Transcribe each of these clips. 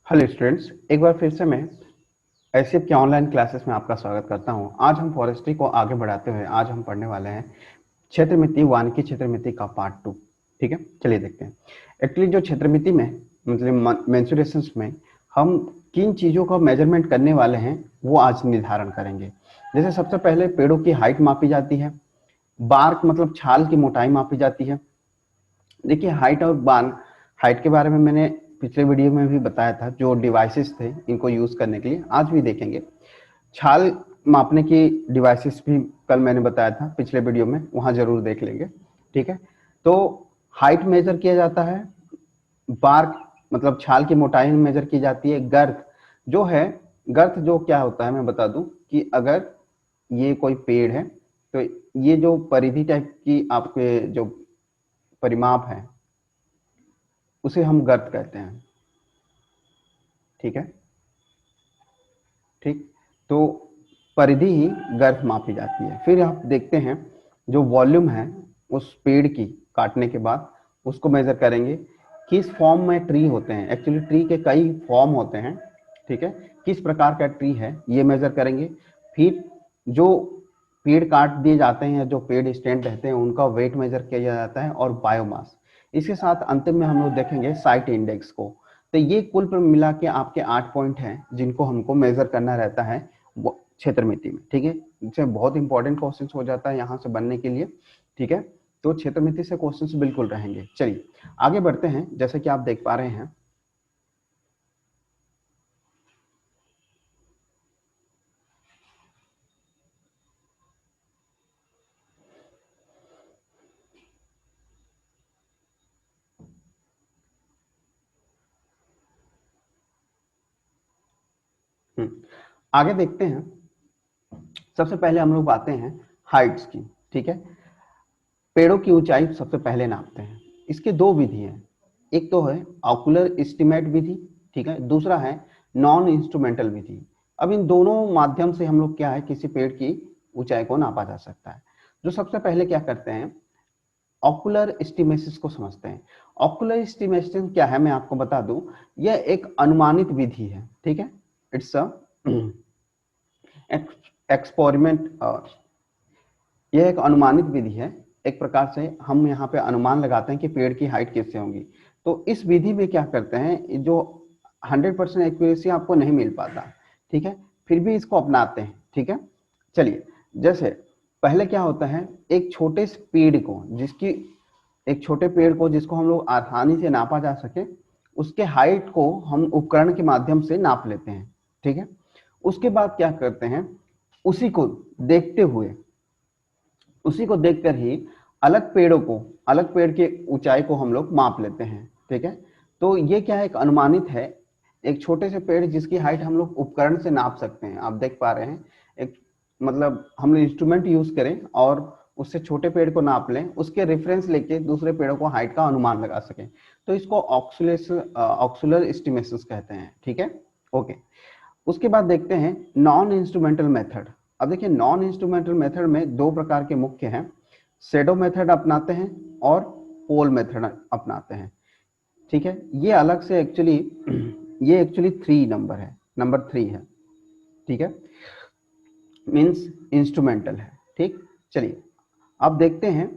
Hello students, एक बार फिर से मैं एसएफ के ऑनलाइन क्लासेस में आपका स्वागत करता हूं। आज हम फॉरेस्ट्री को आगे बढ़ाते हुए आज हम पढ़ने वाले हैं क्षेत्र मिति, वानिकी क्षेत्र मिति का पार्ट 2। ठीक है, चलिए देखते हैं। एक्चुअली जो क्षेत्र मिति में मतलब मेंसुरेशंस में हम किन चीज़ों का मेजरमेंट करने वाले हैं वो आज निर्धारण करेंगे। जैसे सबसे पहले पेड़ों की हाइट मापी जाती है, बार्क मतलब छाल की मोटाई मापी जाती है। देखिए हाइट और हाइट के बारे में मैंने पिछले वीडियो में भी बताया था, जो डिवाइसेस थे इनको यूज करने के लिए आज भी देखेंगे। छाल मापने की डिवाइसेस भी कल मैंने बताया था पिछले वीडियो में, वहां जरूर देख लेंगे। ठीक है, तो हाइट मेजर किया जाता है, बार्क मतलब छाल की मोटाई मेजर की जाती है, गर्थ जो है, गर्थ जो क्या होता है मैं बता दूं कि अगर ये कोई पेड़ है तो ये जो परिधि टाइप की आपके जो परिमाप है उसे हम गर्त कहते हैं। ठीक है, ठीक, तो परिधि ही गर्त मापी जाती है। फिर आप देखते हैं जो वॉल्यूम है उस पेड़ की काटने के बाद उसको मेजर करेंगे। किस फॉर्म में ट्री होते हैं, एक्चुअली ट्री के कई फॉर्म होते हैं। ठीक है, किस प्रकार का ट्री है ये मेजर करेंगे। फिर जो पेड़ काट दिए जाते हैं, जो पेड़ स्टैंड रहते हैं, उनका वेट मेजर किया जाता है और बायोमास। इसके साथ अंतिम में हम लोग देखेंगे साइट इंडेक्स को। तो ये कुल पर मिला के आपके 8 पॉइंट हैं जिनको हमको मेजर करना रहता है क्षेत्र मिति में। ठीक है, इससे बहुत इंपॉर्टेंट क्वेश्चंस हो जाता है यहाँ से बनने के लिए। ठीक है, तो क्षेत्र मिति से क्वेश्चंस बिल्कुल रहेंगे। चलिए आगे बढ़ते हैं। जैसे कि आप देख पा रहे हैं, आगे देखते हैं। सबसे पहले हम लोग आते हैं हाइट्स की। ठीक है, पेड़ों की ऊंचाई सबसे पहले नापते हैं। इसके दो विधि हैं, एक तो है ऑकुलर एस्टिमेट विधि, ठीक है, दूसरा है नॉन इंस्ट्रूमेंटल विधि। अब इन दोनों माध्यम से हम लोग क्या है किसी पेड़ की ऊंचाई को नापा जा सकता है। जो सबसे पहले क्या करते हैं, ऑकुलर एस्टिमेशन को समझते हैं। ऑकुलर एस्टिमेशन क्या है मैं आपको बता दूं, यह एक अनुमानित विधि है। ठीक है, इट्स अ एक्सपेरिमेंट, यह एक अनुमानित विधि है। एक प्रकार से हम यहाँ पे अनुमान लगाते हैं कि पेड़ की हाइट कैसे होगी। तो इस विधि में क्या करते हैं, जो 100% एक्यूरेसी आपको नहीं मिल पाता, ठीक है, फिर भी इसको अपनाते हैं। ठीक है, चलिए, जैसे पहले क्या होता है, एक छोटे से पेड़ को जिसको हम लोग आसानी से नापा जा सके, उसके हाइट को हम उपकरण के माध्यम से नाप लेते हैं। ठीक है, उसके बाद क्या करते हैं, उसी को देखते हुए, उसी को देखकर ही अलग पेड़ के ऊंचाई को हम लोग माप लेते हैं। ठीक है, तो ये क्या है, एक अनुमानित है, एक छोटे से पेड़ जिसकी हाइट हम लोग उपकरण से नाप सकते हैं। आप देख पा रहे हैं, एक मतलब हम लोग इंस्ट्रूमेंट यूज करें और उससे छोटे पेड़ को नाप लें, उसके रेफरेंस लेके दूसरे पेड़ों को हाइट का अनुमान लगा सकें, तो इसको ऑक्सुलर एस्टिमेशन कहते हैं। ठीक है, ओके। उसके बाद देखते हैं नॉन इंस्ट्रूमेंटल मेथड। अब देखिए नॉन इंस्ट्रूमेंटल मेथड में दो प्रकार के मुख्य हैं, शेडो मेथड अपनाते हैं और पोल मेथड अपनाते हैं। ठीक है, ये अलग से एक्चुअली ये एक्चुअली 3 नंबर है, नंबर 3 है। ठीक है, मींस इंस्ट्रूमेंटल है। ठीक, चलिए अब देखते हैं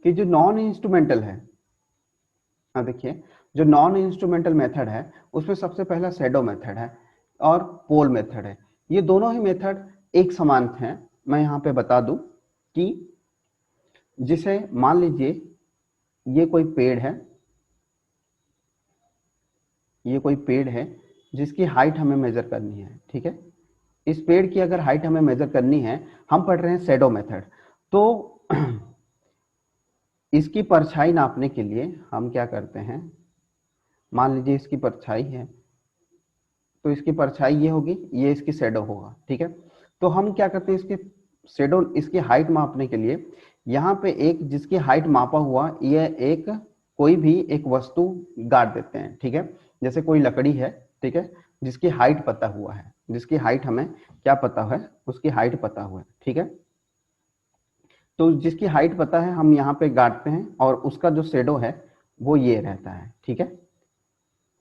कि जो नॉन इंस्ट्रूमेंटल है, अब देखिए जो नॉन इंस्ट्रूमेंटल मेथड है उसमें सबसे पहला शेडो मेथड है और पोल मेथड है। ये दोनों ही मेथड एक समान हैं। मैं यहाँ पे बता दूं कि जिसे मान लीजिए ये कोई पेड़ है, ये कोई पेड़ है जिसकी हाइट हमें मेजर करनी है। ठीक है, इस पेड़ की अगर हाइट हमें मेजर करनी है, हम पढ़ रहे हैं शेडो मेथड, तो इसकी परछाई नापने के लिए हम क्या करते हैं, मान लीजिए इसकी परछाई है, तो इसकी परछाई ये होगी, ये इसकी शेडो होगा। ठीक है, तो हम क्या करते हैं, इसकी शेडो, इसकी हाइट मापने के लिए यहाँ पे एक जिसकी हाइट मापा हुआ, ये एक कोई भी एक वस्तु गाड़ देते हैं। ठीक है, जैसे कोई लकड़ी है, ठीक है, जिसकी हाइट पता हुआ है, जिसकी हाइट हमें क्या पता है, उसकी हाइट पता हुआ है। ठीक है, तो जिसकी हाइट पता है हम यहाँ पे गाड़ते हैं और उसका जो शेडो है वो ये रहता है। ठीक है,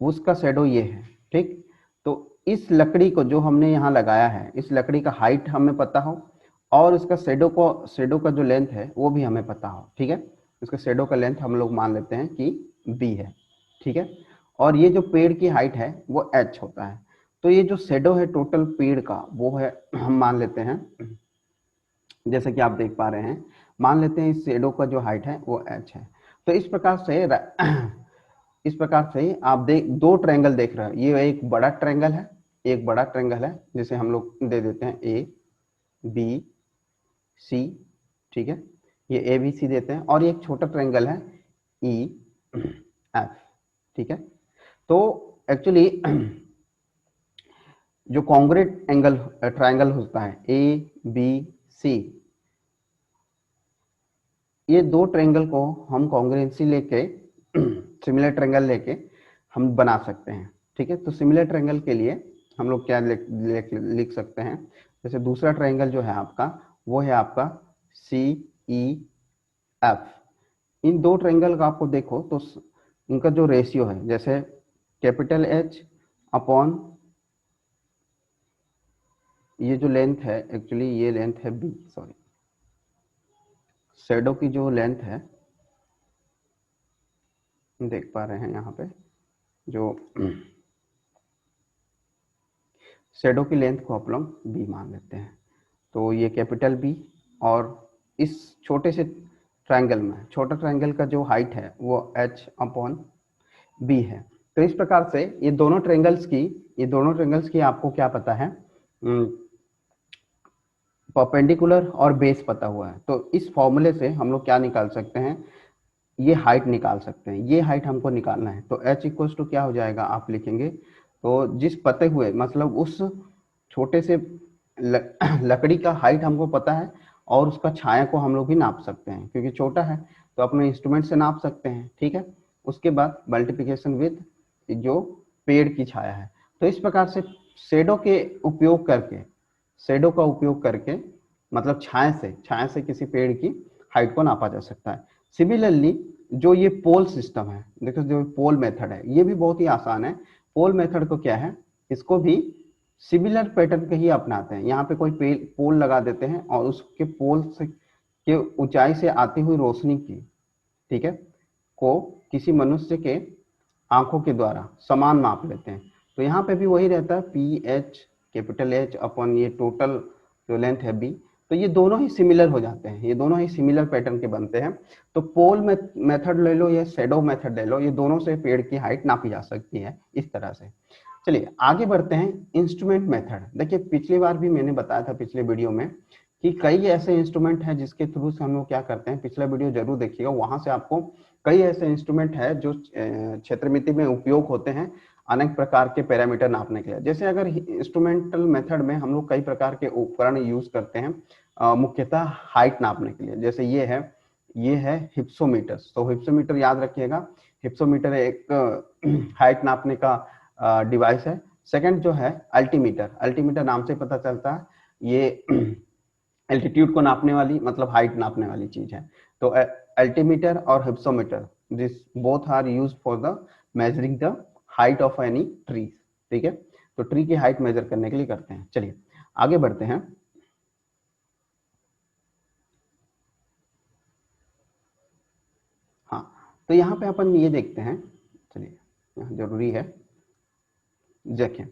उसका शेडो ये है। ठीक, तो इस लकड़ी को जो हमने यहाँ लगाया है, इस लकड़ी का हाइट हमें पता हो और इसका शेडो का जो लेंथ है वो भी हमें पता हो, ठीक है। इसका शेडो का लेंथ हम लोग मान लेते हैं कि b है, ठीक है। और ये जो पेड़ की हाइट है वो h होता है। तो ये जो शेडो है टोटल पेड़ का वो है, हम मान लेते हैं, जैसे कि आप देख पा रहे हैं, मान लेते हैं इस शेडो का जो हाइट है वो h है। तो इस प्रकार से आप दो ट्रायंगल देख रहे हैं। ये एक बड़ा ट्रायंगल है, एक बड़ा ट्रायंगल है जिसे हम लोग दे देते हैं ए बी सी, ठीक है। ये ए बी सी देते हैं, और ये एक छोटा ट्रायंगल है ई एफ, ठीक है। तो एक्चुअली जो कॉन्ग्रेट एंगल ट्रायंगल होता है ए बी सी, ये दो ट्रायंगल को हम कॉन्ग्रुएंसी लेके सिमिलर ट्रायंगल लेके हम बना सकते हैं, ठीक है। तो सिमिलर ट्रायंगल के लिए हम लोग क्या लिख सकते हैं, जैसे दूसरा ट्रायंगल जो है आपका वो है आपका सी ई एफ। इन दो ट्रायंगल का आपको देखो तो इनका जो रेशियो है, जैसे कैपिटल एच अपॉन ये जो लेंथ है, एक्चुअली ये लेंथ है बी, सॉरी, शेडो की जो लेंथ है देख पा रहे हैं यहाँ पे, जो शेडो की लेंथ को आप लोग बी मान लेते हैं। तो ये कैपिटल बी, और इस छोटे से ट्रायंगल में, छोटा ट्रायंगल का जो हाइट है वो h अपॉन बी है। तो इस प्रकार से ये दोनों ट्रायंगल्स की आपको क्या पता है, परपेंडिकुलर और बेस पता हुआ है। तो इस फॉर्मूले से हम लोग क्या निकाल सकते हैं, ये हाइट निकाल सकते हैं। ये हाइट हमको निकालना है, तो h इक्वल टू क्या हो जाएगा, आप लिखेंगे तो जिस पते हुए, मतलब उस छोटे से लकड़ी का हाइट हमको पता है, और उसका छाया को हम लोग भी नाप सकते हैं, क्योंकि छोटा है तो अपने इंस्ट्रूमेंट से नाप सकते हैं, ठीक है। उसके बाद मल्टीप्लिकेशन विद जो पेड़ की छाया है। तो इस प्रकार से शेडो के उपयोग करके, शेडो का उपयोग करके, मतलब छाया से किसी पेड़ की हाइट को नापा जा सकता है। सिमिलरली जो ये पोल सिस्टम है, देखो जो पोल मेथड है ये भी बहुत ही आसान है। पोल मेथड को क्या है, इसको भी सिमिलर पैटर्न के ही अपनाते हैं। यहाँ पे कोई पोल लगा देते हैं और उसके पोल से के ऊंचाई से आती हुई रोशनी की, ठीक है, को किसी मनुष्य के आंखों के द्वारा समान माप लेते हैं। तो यहाँ पे भी वही रहता है P H, capital H upon ये टोटल जो लेंथ है बी। तो ये दोनों ही सिमिलर हो जाते हैं, ये दोनों ही सिमिलर पैटर्न के बनते हैं। तो पोल मेथड ले लो या शेडो मेथड ले लो, ये दोनों से पेड़ की हाइट नापी जा सकती है इस तरह से। चलिए आगे बढ़ते हैं, इंस्ट्रूमेंट मेथड। देखिए पिछली बार भी मैंने बताया था पिछले वीडियो में कि कई ऐसे इंस्ट्रूमेंट हैं जिसके थ्रू से हम लोग क्या करते हैं, पिछला वीडियो जरूर देखिएगा, वहां से आपको कई ऐसे इंस्ट्रूमेंट है जो क्षेत्रमिति में उपयोग होते हैं अनेक प्रकार के पैरामीटर नापने के लिए। जैसे अगर इंस्ट्रूमेंटल मेथड में हम लोग कई प्रकार के उपकरण यूज करते हैं मुख्यतः हाइट नापने के लिए। जैसे ये है हिप्सोमीटर। तो हिप्सोमीटर याद रखिएगा, हिप्सोमीटर एक हाइट नापने का डिवाइस है। सेकंड जो है अल्टीमीटर, अल्टीमीटर नाम से पता चलता है ये एल्टीट्यूड को नापने वाली, मतलब हाइट नापने वाली चीज है। तो अल्टीमीटर और hypsometer, this both are used for the measuring the height of any tree, ठीक है। तो ट्री की हाइट मेजर करने के लिए करते हैं। चलिए आगे बढ़ते हैं। हाँ, तो यहाँ पे अपन ये देखते हैं, चलिए यहाँ जरूरी है, देखें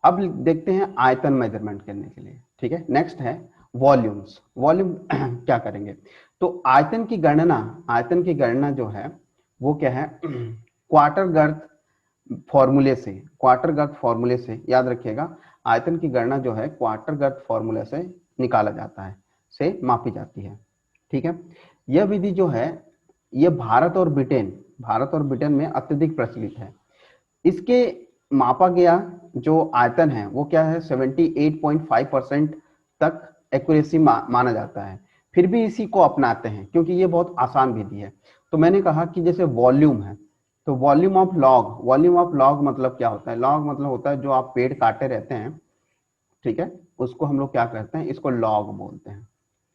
अब देखते हैं आयतन मेजरमेंट करने के लिए, ठीक है। नेक्स्ट है वॉल्यूम्स। वॉल्यूम क्या करेंगे, तो आयतन की गणना जो है वो क्या है, क्वार्टर गर्थ फॉर्मूले से याद रखिएगा। आयतन की गणना जो है क्वार्टर गर्थ फॉर्मूले से निकाला जाता है, से मापी जाती है, ठीक है। यह विधि जो है यह भारत और ब्रिटेन में अत्यधिक प्रचलित है। इसके मापा गया जो आयतन है वो क्या है, 78.5% तक एक्यूरेसी माना जाता है। फिर भी इसी को अपनाते हैं क्योंकि ये बहुत आसान विधि है। तो मैंने कहा कि जैसे वॉल्यूम है, तो वॉल्यूम ऑफ लॉग मतलब क्या होता है, लॉग मतलब होता है जो आप पेड़ काटे रहते हैं, ठीक है, उसको हम लोग क्या कहते हैं, इसको लॉग बोलते हैं,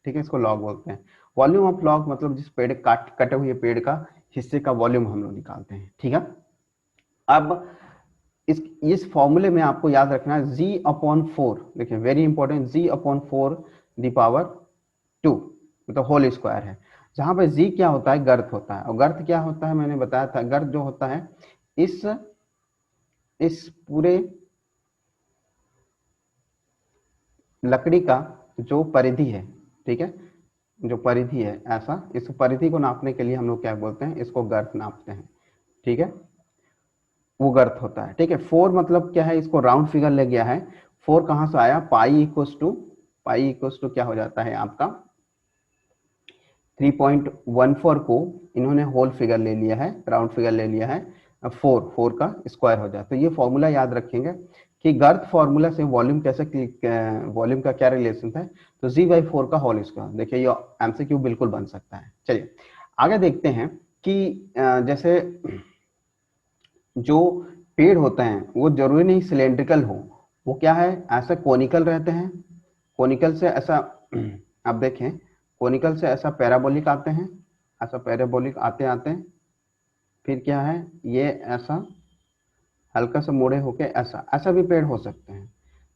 ठीक है, इसको लॉग बोलते हैं। वॉल्यूम ऑफ लॉग मतलब जिस पेड़ कटे हुए पेड़ का हिस्से का वॉल्यूम हम लोग निकालते हैं, ठीक है। अब इस फॉर्मूले में आपको याद रखना है g/4, देखिए very important, g/4 the power 2 मतलब होल स्क्वायर है, जहां पे g क्या होता है, गर्थ होता है। और गर्थ क्या होता है, मैंने बताया था, गर्थ जो होता है इस पूरे लकड़ी का जो परिधि है, ठीक है, जो परिधि है ऐसा, इस परिधि को नापने के लिए हम लोग क्या बोलते हैं, इसको गर्थ नापते हैं, ठीक है, वो गर्थ होता है, ठीक है। 4 मतलब क्या है, इसको राउंड फिगर ले गया है। 4 कहां से आया, पाई इक्वस टू क्या हो जाता है आपका 3.14 को इन्होंने होल फिगर ले लिया है, राउंड फिगर ले लिया है, 4 का स्क्वायर हो जाए। तो ये फॉर्मूला याद रखेंगे कि गर्थ फॉर्मूला से वॉल्यूम कैसे, वॉल्यूम का क्या रिलेशन है, तो g/4 का होल स्क्वायर। देखिए ये एमसीक्यू बिल्कुल बन सकता है। चलिए आगे देखते हैं कि जैसे जो पेड़ होते हैं वो जरूरी नहीं सिलेंड्रिकल हो, वो क्या है, ऐसा कोनिकल रहते हैं, कोनिकल से ऐसा आप देखें, कोनिकल से ऐसा पैराबोलिक आते हैं, ऐसा पैराबोलिक आते आते हैं, फिर क्या है, ये ऐसा हल्का सा मोड़े होके ऐसा, ऐसा भी पेड़ हो सकते हैं।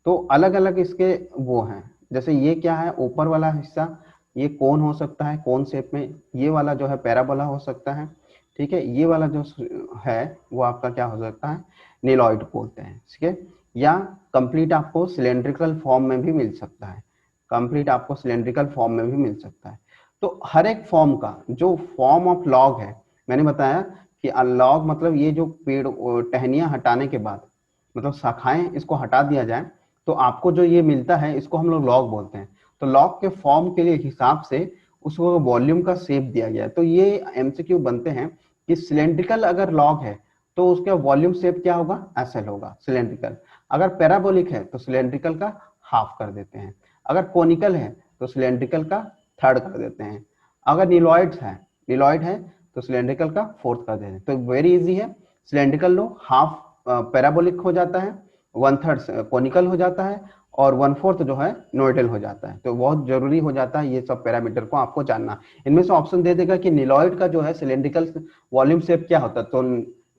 तो अलग अलग इसके वो हैं, जैसे ये क्या है, ऊपर वाला हिस्सा ये कोन हो सकता है, कोन शेप में, ये वाला जो है पैराबोला हो सकता है, ठीक है, ये वाला जो है वो आपका क्या हो सकता है, नीलॉइड बोलते हैं, ठीक है। या कंप्लीट आपको सिलेंड्रिकल फॉर्म में भी मिल सकता है, कंप्लीट आपको सिलेंड्रिकल फॉर्म में भी मिल सकता है। तो हर एक फॉर्म का जो फॉर्म ऑफ लॉग है, मैंने बताया कि लॉग मतलब ये जो पेड़ टहनियां हटाने के बाद, मतलब शाखाएं इसको हटा दिया जाए तो आपको जो ये मिलता है इसको हम लोग लॉग बोलते हैं। तो लॉग के फॉर्म के लिए हिसाब से उसको वॉल्यूम का शेप दिया गया है। तो ये एमसीक्यू बनते हैं कि सिलेंड्रिकल अगर लॉग है तो उसका वॉल्यूम शेप क्या होगा, एसएल होगा सिलेंड्रिकल। अगर पैराबोलिक है तो सिलेंड्रिकल का हाफ कर देते हैं, अगर कोनिकल है तो सिलेंड्रिकल का थर्ड कर देते हैं, अगर नीलॉइड है तो सिलेंड्रिकल का फोर्थ कर देते हैं। तो वेरी इजी है, सिलेंड्रिकल लो हाफ पैराबोलिक हो जाता है, 1/3 कोनिकल हो जाता है, और 1/4 जो है नोइडल हो जाता है। तो बहुत जरूरी हो जाता है ये सब पैरामीटर को आपको जानना। इनमें से ऑप्शन दे देगा कि नीलॉइड का जो है सिलेंड्रिकल वॉल्यूम शेप क्या होता है, तो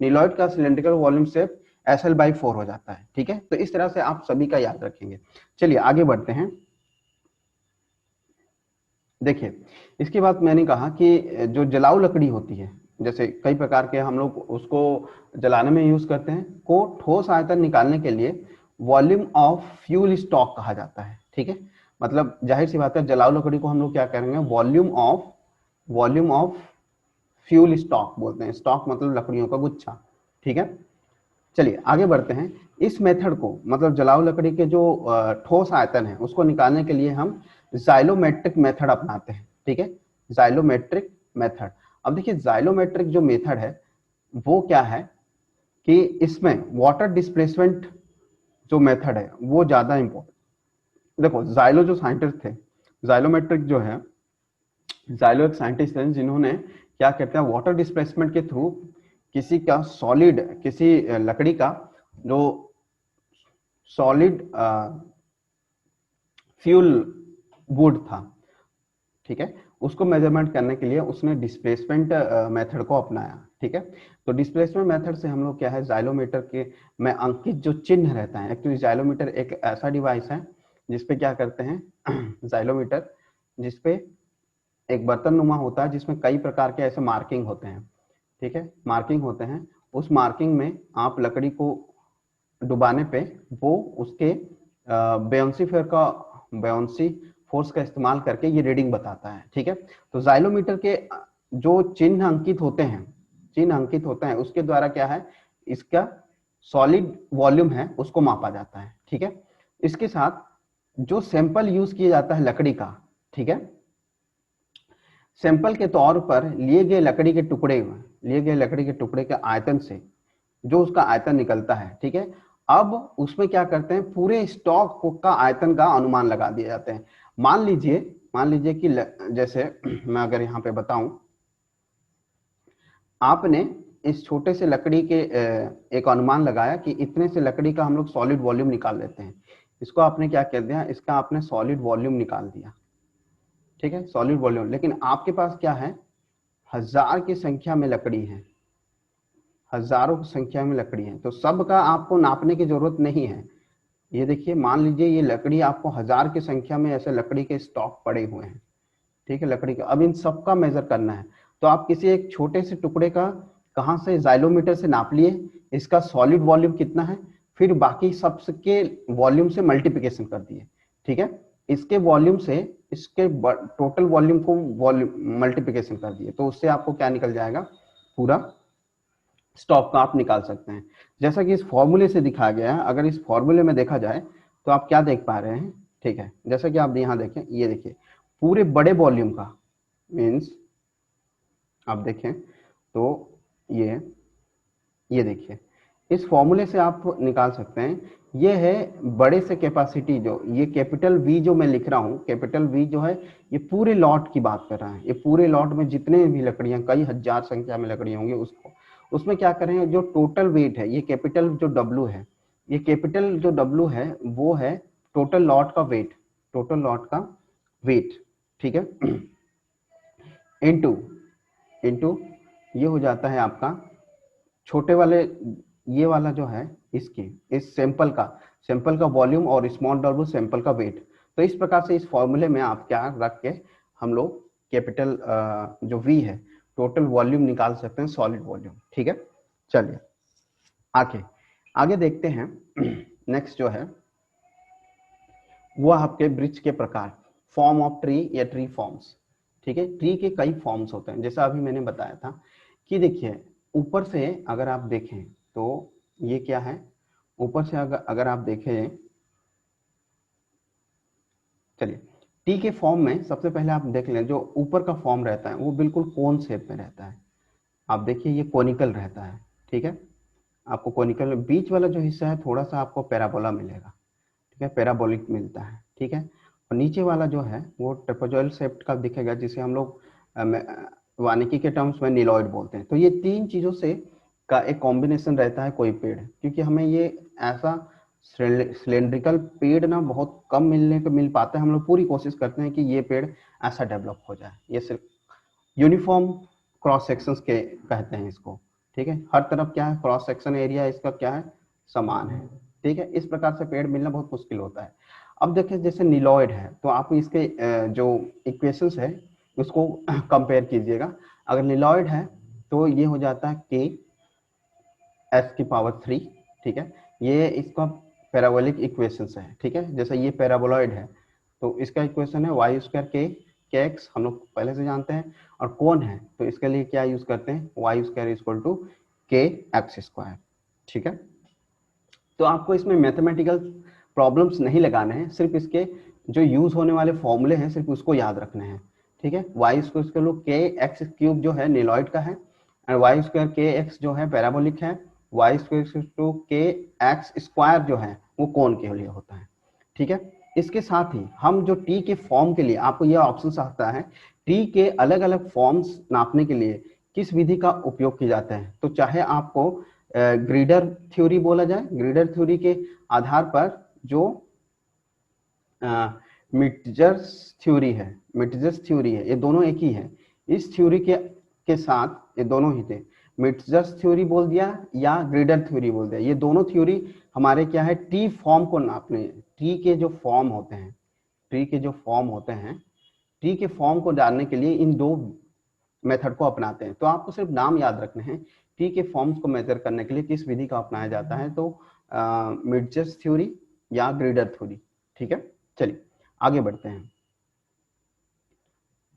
नीलॉइड का सिलेंड्रिकल वॉल्यूम शेप SL/4 हो जाता है, ठीक है। तो इस तरह से आप सभी का याद रखेंगे। चलिए आगे बढ़ते हैं। देखिए इसके बाद मैंने कहा कि जो जलाऊ लकड़ी होती है, जैसे कई प्रकार के हम लोग उसको जलाने में यूज करते हैं, को ठोस आयतन निकालने के लिए वॉल्यूम ऑफ फ्यूल स्टॉक कहा जाता है, ठीक है। मतलब जाहिर सी बात है, जलाऊ लकड़ी को हम लोग क्या करेंगे, वॉल्यूम ऑफ फ्यूल स्टॉक बोलते हैं, स्टॉक मतलब लकड़ियों का गुच्छा, ठीक है। चलिए आगे बढ़ते हैं। इस मेथड को मतलब जलाऊ लकड़ी के जो ठोस आयतन है उसको निकालने के लिए हम जाइलोमेट्रिक मेथड अपनाते हैं, ठीक है, जाइलोमेट्रिक मेथड। अब देखिए जाइलोमेट्रिक जो मेथड है वो क्या है कि इसमें वाटर डिस्प्लेसमेंट जो मेथड है वो ज्यादा इंपॉर्टेंट। देखो जाइलो जो साइंटिस्ट थे, जाइलोमेट्रिक जो है, जाइलो एक साइंटिस्ट हैं जिन्होंने क्या कहते हैं, वाटर डिस्प्लेसमेंट के थ्रू किसी का सॉलिड, किसी लकड़ी का जो सॉलिड फ्यूल वुड था, ठीक है, उसको मेजरमेंट करने के लिए उसने डिस्प्लेसमेंट मेथड को अपनाया, ठीक है। तो डिस्प्लेसमेंट मेथड से हम लोग क्या है, जाइलोमीटर के में अंकित जो चिन्ह रहता है, एक्चुअली जाइलोमीटर एक ऐसा डिवाइस है जिसपे क्या करते हैं जाइलोमीटर जिसपे एक बर्तन नुमा होता है जिसमें कई प्रकार के ऐसे मार्किंग होते हैं, ठीक है, मार्किंग होते हैं। उस मार्किंग में आप लकड़ी को डुबाने पे वो उसके बेयोंसी फोर्स का इस्तेमाल करके ये रीडिंग बताता है, ठीक है। तो जाइलोमीटर के जो चिन्ह अंकित होते हैं उसके द्वारा क्या है, इसका सॉलिड वॉल्यूम है उसको मापा जाता है, ठीक है। इसके साथ जो सैंपल यूज किया जाता है लकड़ी का, ठीक है, सैंपल के तौर पर लिए गए लकड़ी के टुकड़े के आयतन से जो उसका आयतन निकलता है, ठीक है, अब उसमें क्या करते हैं, पूरे स्टॉक का आयतन का अनुमान लगा दिए जाते हैं। मान लीजिए कि जैसे मैं अगर यहाँ पे बताऊं, आपने इस छोटे से लकड़ी के एक अनुमान लगाया कि इतने से लकड़ी का हम लोग सॉलिड वॉल्यूम निकाल लेते हैं, इसको आपने क्या कर दिया, इसका आपने सॉलिड वॉल्यूम निकाल दिया, ठीक है, सॉलिड वॉल्यूम। लेकिन आपके पास क्या है, 1000 की संख्या में लकड़ी है, हजारों की संख्या में लकड़ी है, तो सबका आपको नापने की जरूरत नहीं है। ये देखिए, मान लीजिए ये लकड़ी आपको 1000 की संख्या में ऐसे लकड़ी के स्टॉक पड़े हुए हैं, ठीक है, लकड़ी का। अब इन सबका मेजर करना है, तो आप किसी एक छोटे से टुकड़े का कहां से जाइलोमीटर से नाप लिए, इसका सॉलिड वॉल्यूम कितना है, फिर बाकी सबके वॉल्यूम से मल्टीप्लिकेशन कर दिए, ठीक है, इसके वॉल्यूम से इसके टोटल वॉल्यूम को वॉल्यूम मल्टीप्लिकेशन कर दिए, तो उससे आपको क्या निकल जाएगा, पूरा स्टॉक का आप निकाल सकते हैं। जैसा कि इस फॉर्मूले से दिखाया गया है, अगर इस फॉर्मूले में देखा जाए तो आप क्या देख पा रहे हैं, ठीक है, जैसा कि आप यहाँ देखें, ये देखिए पूरे बड़े वॉल्यूम का मीन्स आप देखें तो ये देखिए, इस फॉर्मूले से आप निकाल सकते हैं, ये है बड़े से कैपेसिटी, जो ये कैपिटल वी जो मैं लिख रहा हूं, कैपिटल वी जो है ये पूरे लॉट की बात कर रहा है, ये पूरे लॉट में जितने भी लकड़ियां, कई हजार संख्या में लकड़ियां होंगी, उसको उसमें क्या करें, जो टोटल वेट है, ये कैपिटल जो डब्ल्यू है, ये कैपिटल जो डब्ल्यू है वो है टोटल लॉट का वेट, टोटल लॉट का वेट, ठीक है, इनटू इनटू ये हो जाता है आपका छोटे वाले, ये वाला जो है इसकी, इस सैंपल का वॉल्यूम और स्मॉल डब्ल्यू सैंपल का वेट। तो इस प्रकार से इस फॉर्मूले में आप क्या रख के हम लोग कैपिटल जो वी है टोटल वॉल्यूम निकाल सकते हैं, सॉलिड वॉल्यूम, ठीक है। चलिए आगे आगे देखते हैं। नेक्स्ट जो है वो आपके ब्रिज के प्रकार, फॉर्म ऑफ ट्री या ट्री फॉर्म्स, ठीक है। ट्री के कई फॉर्म्स होते हैं, जैसा अभी मैंने बताया था कि देखिए ऊपर से अगर आप देखें तो ये क्या है, ऊपर से अगर आप देखें, चलिए टी के फॉर्म में सबसे पहले आप देख लें, जो ऊपर का फॉर्म रहता है वो बिल्कुल कोन शेप में रहता है, आप देखिए ये कोनिकल रहता है, ठीक है, आपको कोनिकल, बीच वाला जो हिस्सा है थोड़ा सा आपको पैराबोला मिलेगा, ठीक है, पैराबोलिक मिलता है, ठीक है, और नीचे वाला जो है वो ट्रेपेजॉइडल शेप का दिखेगा, जिसे हम लोग वानिकी के टर्म्स में नीलॉइड बोलते हैं। तो ये तीन चीजों से का एक कॉम्बिनेशन रहता है कोई पेड़, क्योंकि हमें ये ऐसा सिलेंड्रिकल पेड़ ना बहुत कम मिल पाता है, हम लोग पूरी कोशिश करते हैं कि ये पेड़ ऐसा डेवलप हो जाए, ये सिर्फ यूनिफॉर्म क्रॉस सेक्शंस के कहते हैं इसको, ठीक है, हर तरफ क्या है क्रॉस सेक्शन एरिया इसका क्या है, समान है, ठीक है। इस प्रकार से पेड़ मिलना बहुत मुश्किल होता है। अब देखिए जैसे नीलॉइड है, तो आप इसके जो इक्वेशंस है उसको कंपेयर कीजिएगा। अगर नीलॉइड है तो ये हो जाता है के एस की पावर 3, ठीक है, ये इसका पैराबोलिक इक्वेशंस है, ठीक है। जैसे ये पैराबोलॉइड है तो इसका इक्वेशन है वाई स्क्वायर के एक्स, हम लोग पहले से जानते हैं, और कोन है तो इसके लिए क्या यूज करते हैं, वाई स्क्वायर इक्वल टू के एक्स स्क्वायर, ठीक है। तो आपको इसमें मैथमेटिकल प्रॉब्लम्स नहीं लगाने हैं, सिर्फ इसके जो यूज होने वाले फॉर्मूले हैं सिर्फ उसको याद रखने हैं, ठीक है। वाई स्क्वायर के एक्स क्यूब जो है नीलॉइड का है, और वाई स्क्वायर के एक्स जो है पैराबोलिक है, वाई स्क्वायर टू के एक्स स्क्वायर जो है वो कोन के लिए होता है, ठीक है। इसके साथ ही हम जो टी के फॉर्म के लिए आपको यह ऑप्शन आता है, टी के अलग अलग फॉर्म्स नापने के लिए किस विधि का उपयोग किया जाता है, तो चाहे आपको ग्रीडर थ्योरी बोला जाए, ग्रीडर थ्योरी के आधार पर जो मिटजर्स थ्योरी है, मिटजर्स थ्योरी है, ये दोनों एक ही है, इस थ्योरी के साथ ये दोनों ही थे, मिटजर्स थ्योरी बोल दिया या ग्रीडर थ्योरी बोल दिया, ये दोनों थ्योरी हमारे क्या है, टी फॉर्म को नापने, टी के जो फॉर्म होते हैं, ट्री के जो फॉर्म होते हैं, ट्री के फॉर्म को जानने के लिए इन दो मेथड को अपनाते हैं। तो आपको सिर्फ नाम याद रखने हैं, टी के फॉर्म्स को मेजर करने के लिए किस विधि का अपनाया जाता है, तो मिटजर्स थ्योरी या ग्रीडर थ्योरी, ठीक है। चलिए आगे बढ़ते हैं।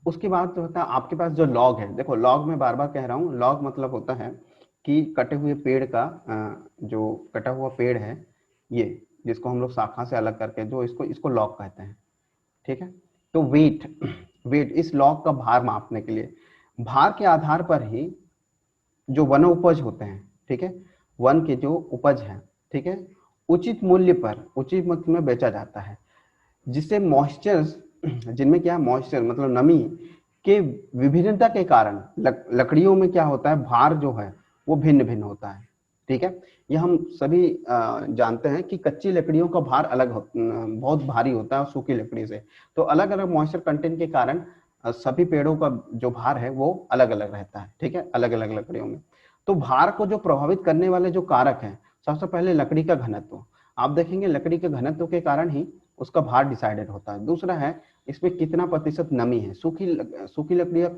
उसके बाद जो होता है आपके पास जो लॉग है, देखो लॉग में बार बार कह रहा हूँ, लॉग मतलब होता है कि कटे हुए पेड़ का जो कटा हुआ पेड़ है, ये जिसको हम लोग शाखा से अलग करके जो इसको लॉग कहते हैं, ठीक है। तो वेट इस लॉग का भार मापने के लिए, भार के आधार पर ही जो वन उपज होते हैं, ठीक है, वन के जो उपज है, ठीक है, उचित मूल्य पर उचित मूल्य में बेचा जाता है, जिससे मॉइस्चर्स, जिनमें क्या मॉइस्चर मतलब नमी के विभिन्नता के कारण लकड़ियों में क्या होता है, भार जो है वो भिन्न भिन्न होता है, ठीक है। ये हम सभी जानते हैं कि कच्ची लकड़ियों का भार बहुत भारी होता है सूखी लकड़ी से, तो अलग अलग मॉइस्चर कंटेंट के कारण सभी पेड़ों का जो भार है वो अलग अलग रहता है, ठीक है, अलग अलग लकड़ियों में। तो भार को जो प्रभावित करने वाले जो कारक हैं, सबसे पहले लकड़ी का घनत्व। आप देखेंगे लकड़ी के घनत्व के कारण ही उसका भार डिसाइडेड होता है। दूसरा है इसमें कितना प्रतिशत नमी है। सूखी लकड़ियां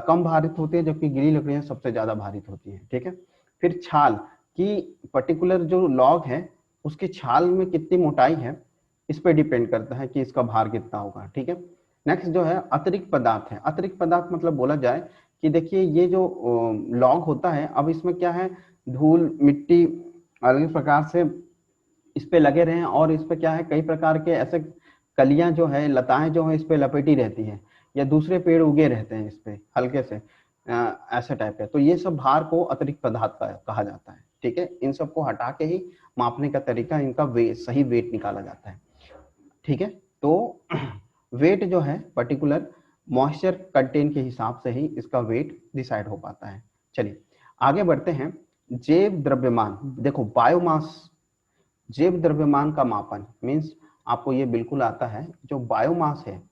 कम भारित होती है, जबकि गीली लकड़ियां सबसे ज्यादा भारित होती है। ठीक है। फिर छाल की पर्टिकुलर जो लॉग है उसकी छाल में कितनी मोटाई है, इस पे डिपेंड करता है कि इसका भार कितना होगा। ठीक है। नेक्स्ट जो है अतिरिक्त पदार्थ है। अतिरिक्त पदार्थ मतलब बोला जाए कि देखिए ये जो लॉग होता है, अब इसमें क्या है, धूल मिट्टी अलग प्रकार से इस पे लगे रहे हैं, और इस पे क्या है, कई प्रकार के ऐसे कलियां जो है, लताएं जो है इस पे लपेटी रहती है, या दूसरे पेड़ उगे रहते हैं इस पे हल्के से ऐसे टाइप के। तो ये सब भार को अतिरिक्त पदार्थ कहा जाता है। ठीक है। इन सबको हटा के ही मापने का तरीका, इनका सही वेट निकाला जाता है। ठीक है। तो वेट जो है पर्टिकुलर मॉइस्चर कंटेंट के हिसाब से ही इसका वेट डिसाइड हो पाता है। चलिए आगे बढ़ते हैं। जैव द्रव्यमान, देखो बायोमास, जैव द्रव्यमान का मापन मीन्स आपको ये बिल्कुल आता है। जो बायोमास है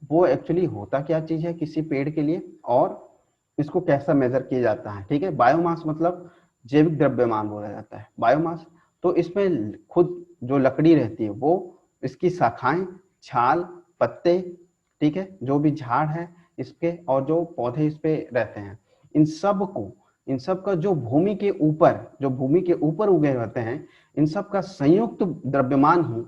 वो एक्चुअली होता क्या चीज है किसी पेड़ के लिए, और इसको कैसा मेजर किया जाता है। ठीक है। बायोमास मतलब जैविक द्रव्यमान बोला जाता है बायोमास। तो इसमें खुद जो लकड़ी रहती है वो, इसकी शाखाएं, छाल, पत्ते, ठीक है, जो भी झाड़ है इसके और जो पौधे इस पे रहते हैं, इन सब का जो भूमि के ऊपर उगे रहते हैं, इन सब का संयुक्त द्रव्यमान ही,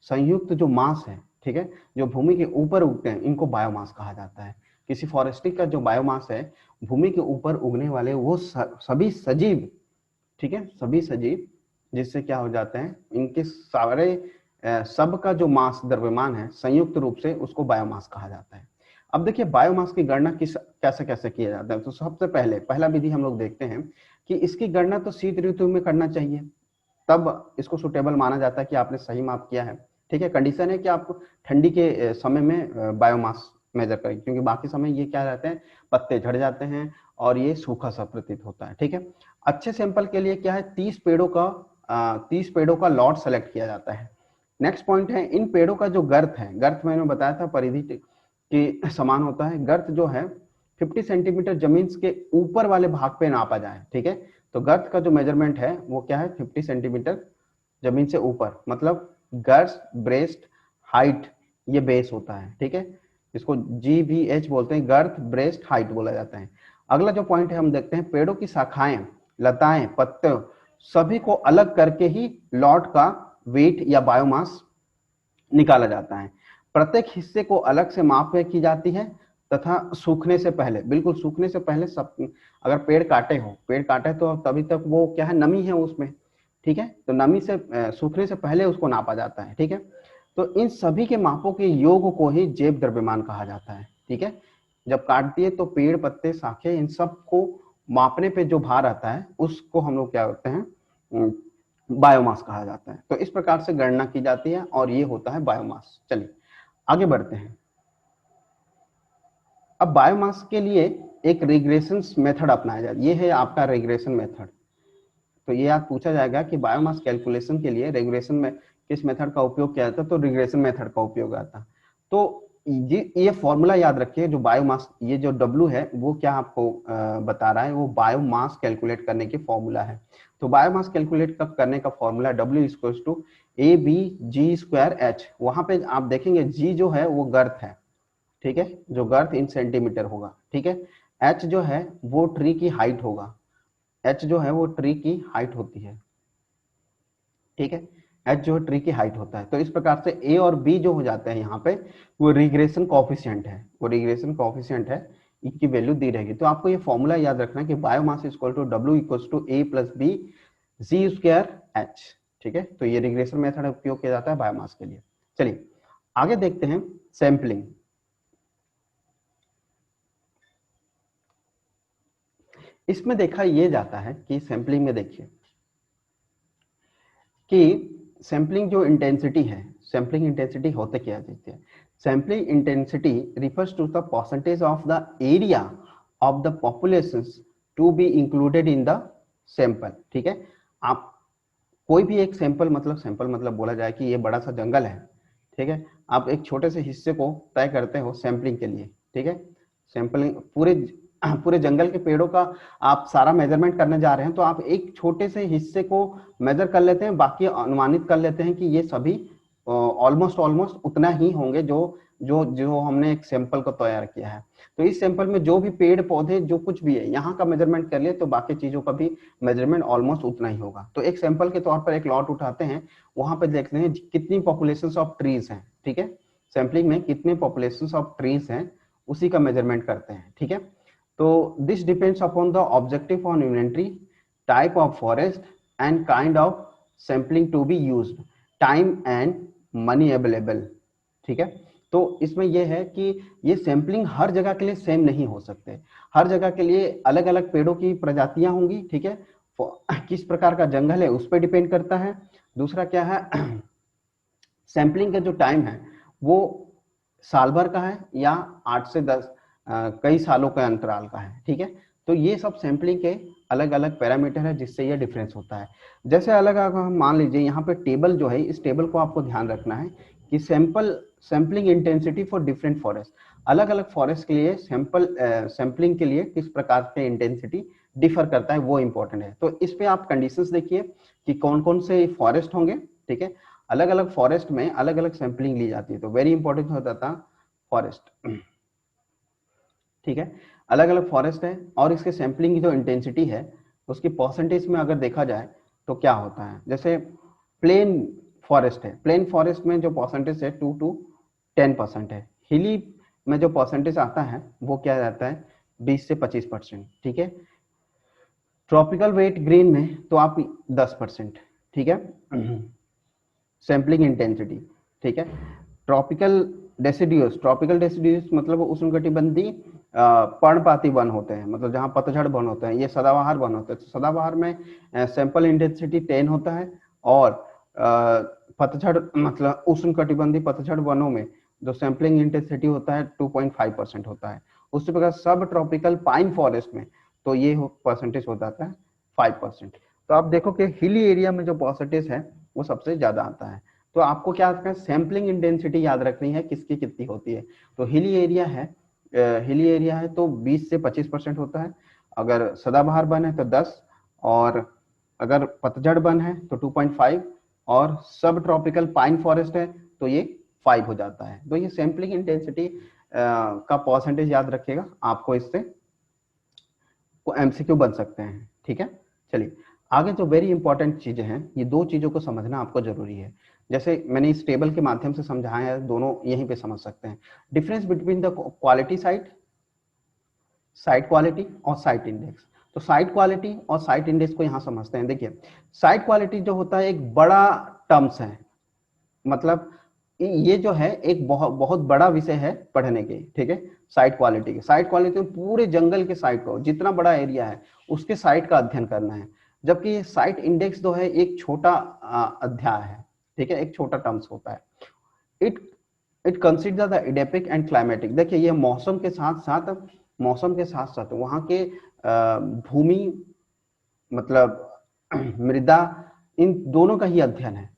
संयुक्त जो मास है, ठीक है, जो भूमि के ऊपर उगते हैं, इनको बायोमास कहा जाता है। किसी फॉरेस्ट्री का जो बायोमास है, भूमि के ऊपर उगने वाले वो सभी सजीव, ठीक है, सभी सजीव, जिससे क्या हो जाते हैं, इनके सारे सबका जो मास द्रव्यमान है संयुक्त रूप से, उसको बायोमास कहा जाता है। अब देखिए बायोमास की गणना कैसे कैसे किया जाता है। तो सबसे पहला विधि हम लोग देखते हैं कि इसकी गणना तो शीत ऋतु में करना चाहिए, तब इसको सुटेबल माना जाता है कि आपने सही माप किया है। ठीक है। कंडीशन है कि आप ठंडी के समय में बायोमास मेजर करें, क्योंकि बाकी समय ये क्या रहते हैं, पत्ते झड़ जाते हैं और ये सूखा सा प्रतीत होता है। ठीक है। अच्छे सैंपल के लिए क्या है, 30 पेड़ों का लॉट सेलेक्ट किया जाता है। नेक्स्ट पॉइंट है, इन पेड़ों का जो गर्त है, गर्त मैंने बताया था परिधि के समान होता है। गर्त जो है 50 सेंटीमीटर जमीन के ऊपर वाले भाग पे नापा जाए। ठीक है। तो गर्त का जो मेजरमेंट है वो क्या है, 50 सेंटीमीटर जमीन से ऊपर, मतलब गर्थ, ब्रेस्ट, हाइट, ये बेस होता है। ठीक है। इसको GBH बोलते हैं, गर्थ ब्रेस्ट हाइट बोला जाता है। अगला जो पॉइंट है हम देखते हैं, पेड़ों की शाखाएं, लताएं, पत्ते सभी को अलग करके ही लॉट का वेट या बायोमास निकाला जाता है। प्रत्येक हिस्से को अलग से माप की जाती है तथा सूखने से पहले, बिल्कुल सूखने से पहले, सब अगर पेड़ काटे तो तभी तक वो क्या है, नमी है उसमें। ठीक है। तो नमी से सूखने से पहले उसको नापा जाता है। ठीक है। तो इन सभी के मापों के योग को ही जैव द्रव्यमान कहा जाता है। ठीक है। जब काट दिए तो पेड़, पत्ते, शाखे, इन सब को मापने पे जो भार आता है उसको हम लोग क्या करते हैं, बायोमास कहा जाता है। तो इस प्रकार से गणना की जाती है और ये होता है बायोमास। चलिए आगे बढ़ते हैं। अब बायोमास के लिए एक रिग्रेशन मेथड अपनाया जाए, ये है आपका रिग्रेशन मेथड। तो ये आज पूछा जाएगा कि बायोमास कैलकुलेशन के लिए रिग्रेशन में किस मेथड का उपयोग किया जाता है, तो रिग्रेशन मेथड का उपयोग आता है। तो ये फॉर्मूला याद रखिए, जो बायोमास, ये जो W है वो क्या आपको बता रहा है, वो बायोमास कैलकुलेट करने की फॉर्मूला है। तो बायोमास कैलकुलेट करने का फॉर्मूला W = ABG²H। वहां पे आप देखेंगे G जो है वो गर्थ है, ठीक है, जो गर्थ इन सेंटीमीटर होगा। ठीक है। H जो है वो ट्री की हाइट होगा, H जो है वो ट्री की हाइट होती है। ठीक है। H जो है ट्री की हाइट होता है। तो इस प्रकार से A और B जो हो जाते हैं यहाँ पे, वो रिग्रेशन कोएफिशिएंट है, इनकी वैल्यू दी रहेगी। तो आपको ये फॉर्मूला याद रखना कि biomass W = A + B G²H। ठीक है। तो ये रिग्रेशन मेथड उपयोग किया जाता है बायोमास के लिए। चलिए आगे देखते हैं सैंपलिंग। इसमें देखा ये जाता है कि सैंपलिंग में देखिए कि सैंपलिंग जो इंटेंसिटी है, सैंपलिंग इंटेंसिटी होते क्या देते हैं, sampling intensity refers to the percentage of the area of the population to be included in the sample. ठीक है। आप कोई भी एक सैंपल मतलब बोला जाए कि ये बड़ा सा जंगल है, ठीक है, आप एक छोटे से हिस्से को तय करते हो सैंपलिंग के लिए। ठीक है। सैंपलिंग पूरे पूरे जंगल के पेड़ों का आप सारा मेजरमेंट करने जा रहे हैं, तो आप एक छोटे से हिस्से को मेजर कर लेते हैं, बाकी अनुमानित कर लेते हैं कि ये सभी ऑलमोस्ट ऑलमोस्ट उतना ही होंगे जो जो जो हमने एक सैंपल को तैयार किया है। तो इस सैंपल में जो भी पेड़ पौधे जो कुछ भी है यहाँ का मेजरमेंट कर लिए तो बाकी चीजों का भी मेजरमेंट ऑलमोस्ट उतना ही होगा। तो एक सैंपल के तौर पर एक लॉट उठाते हैं, वहां पर देखते हैं कितनी पॉपुलेशन ऑफ ट्रीज हैं, ठीक है, सैंपलिंग में कितने पॉपुलेशन ऑफ ट्रीज हैं उसी का मेजरमेंट करते हैं, ठीक है। तो this depends upon the objective on inventory, type of forest and kind of sampling to be used, time and money available, ठीक है। तो इसमें यह है कि ये सैंपलिंग हर जगह के लिए सेम नहीं हो सकते, हर जगह के लिए अलग अलग पेड़ों की प्रजातियां होंगी, ठीक है, किस प्रकार का जंगल है उस पर डिपेंड करता है। दूसरा क्या है, सैंपलिंग का जो टाइम है वो साल भर का है या 8 से 10 कई सालों के अंतराल का है, ठीक है। तो ये सब सैंपलिंग के अलग अलग पैरामीटर है जिससे ये डिफरेंस होता है। जैसे अलग हम मान लीजिए यहाँ पे टेबल जो है, इस टेबल को आपको ध्यान रखना है कि sampling intensity for different forest, अलग अलग फॉरेस्ट के लिए सैंपलिंग के लिए किस प्रकार के इंटेंसिटी डिफर करता है वो इंपॉर्टेंट है। तो इस पे आप कंडीशंस देखिए कि कौन कौन से फॉरेस्ट होंगे, ठीक है, अलग अलग फॉरेस्ट में अलग अलग सैंपलिंग ली जाती है। तो वेरी इंपॉर्टेंट होता था फॉरेस्ट, ठीक है, अलग अलग फॉरेस्ट है और इसके सैंपलिंग की जो इंटेंसिटी है उसकी परसेंटेज में अगर देखा जाए तो क्या होता है। जैसे प्लेन फॉरेस्ट है, प्लेन फॉरेस्ट में जो परसेंटेज है 2 to 10% है, हिली में जो परसेंटेज आता है वो क्या रहता है 20 से 25%, ठीक है। ट्रॉपिकल वेट ग्रीन में तो आप 10%, ठीक है, सैंपलिंग इंटेंसिटी, ठीक है। ट्रॉपिकल डेसिडियस मतलब उष्णकटिबंधीय पर्णपाती वन होते हैं, मतलब जहां पतझड़ वन होते हैं, ये सदाबहार वन होते हैं। तो सदाबहार में सैंपल इंटेंसिटी 10 होता है और पतझड़ मतलब उष्णकटिबंधीय पतझड़ वनों में जो सैंपलिंग इंटेंसिटी होता है 2.5% होता है। उसी प्रकार सब ट्रॉपिकल पाइन फॉरेस्ट में तो ये परसेंटेज हो जाता है 5%। तो आप देखो कि हिली एरिया में जो परसेंटेज है वो सबसे ज्यादा आता है। तो आपको क्या रखना है, सैंपलिंग इंटेंसिटी याद रखनी है किसकी कितनी होती है। तो हिली एरिया है तो 20 से 25% होता है, अगर सदाबहार वन है तो 10, और अगर पतझड़ वन है तो 2.5, और सब ट्रॉपिकल पाइन फॉरेस्ट है तो ये 5 हो जाता है। तो ये सैंपलिंग इंटेंसिटी का परसेंटेज याद रखिएगा, आपको इससे एमसीक्यू बन सकते हैं, ठीक है। चलिए आगे जो वेरी इंपॉर्टेंट चीजें हैं, ये दो चीजों को समझना आपको जरूरी है। जैसे मैंने इस टेबल के माध्यम से समझाया है, दोनों यहीं पे समझ सकते हैं। Difference between the quality site quality और साइट इंडेक्स। तो साइट क्वालिटी और साइट इंडेक्स को यहां समझते हैं। देखिए साइट क्वालिटी जो होता है एक बड़ा टर्म्स है, मतलब ये जो है एक बहुत बहुत बड़ा विषय है पढ़ने के, ठीक है। साइट क्वालिटी में पूरे जंगल के साइट को, जितना बड़ा एरिया है उसके साइट का अध्ययन करना है। जबकि साइट इंडेक्स जो है एक छोटा अध्याय है, ठीक है, एक छोटा टर्म्स होता है। It it consider the adipic and climatic. देखिए ये मौसम के साथ साथ वहां के भूमि मतलब मृदा, इन दोनों का ही अध्ययन है।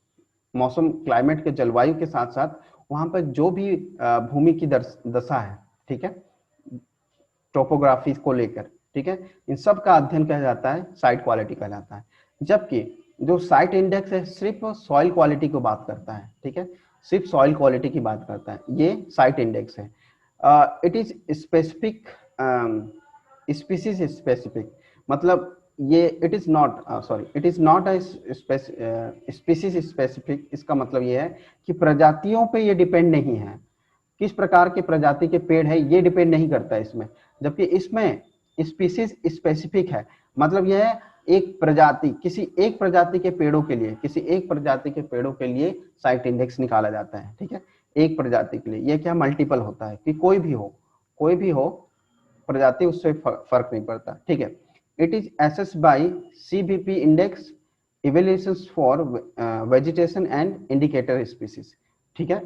मौसम क्लाइमेट के जलवायु के साथ साथ वहां पर जो भी भूमि की दशा है, ठीक है, टोपोग्राफी को लेकर, ठीक है, इन सब का अध्ययन किया जाता है, साइट क्वालिटी कहलाता है। जबकि जो साइट इंडेक्स है सिर्फ सॉइल क्वालिटी को बात करता है, ठीक है, सिर्फ सॉइल क्वालिटी की बात करता है, ये साइट इंडेक्स है। It is specific, species specific, मतलब ये it is not a species specific. इसका मतलब ये है कि प्रजातियों पे ये डिपेंड नहीं है, किस प्रकार के प्रजाति के पेड़ है ये डिपेंड नहीं करता है इसमें। जबकि इसमें स्पीसीज स्पेसिफिक है, मतलब यह है एक प्रजाति, किसी एक प्रजाति के पेड़ों के लिए साइट इंडेक्स निकाला जाता है, ठीक है, एक प्रजाति के लिए। ये क्या मल्टीपल होता है कि कोई भी हो प्रजाति, उससे फर्क नहीं पड़ता, ठीक है। It is assessed by CBP index evaluations for vegetation and indicator species, ठीक है।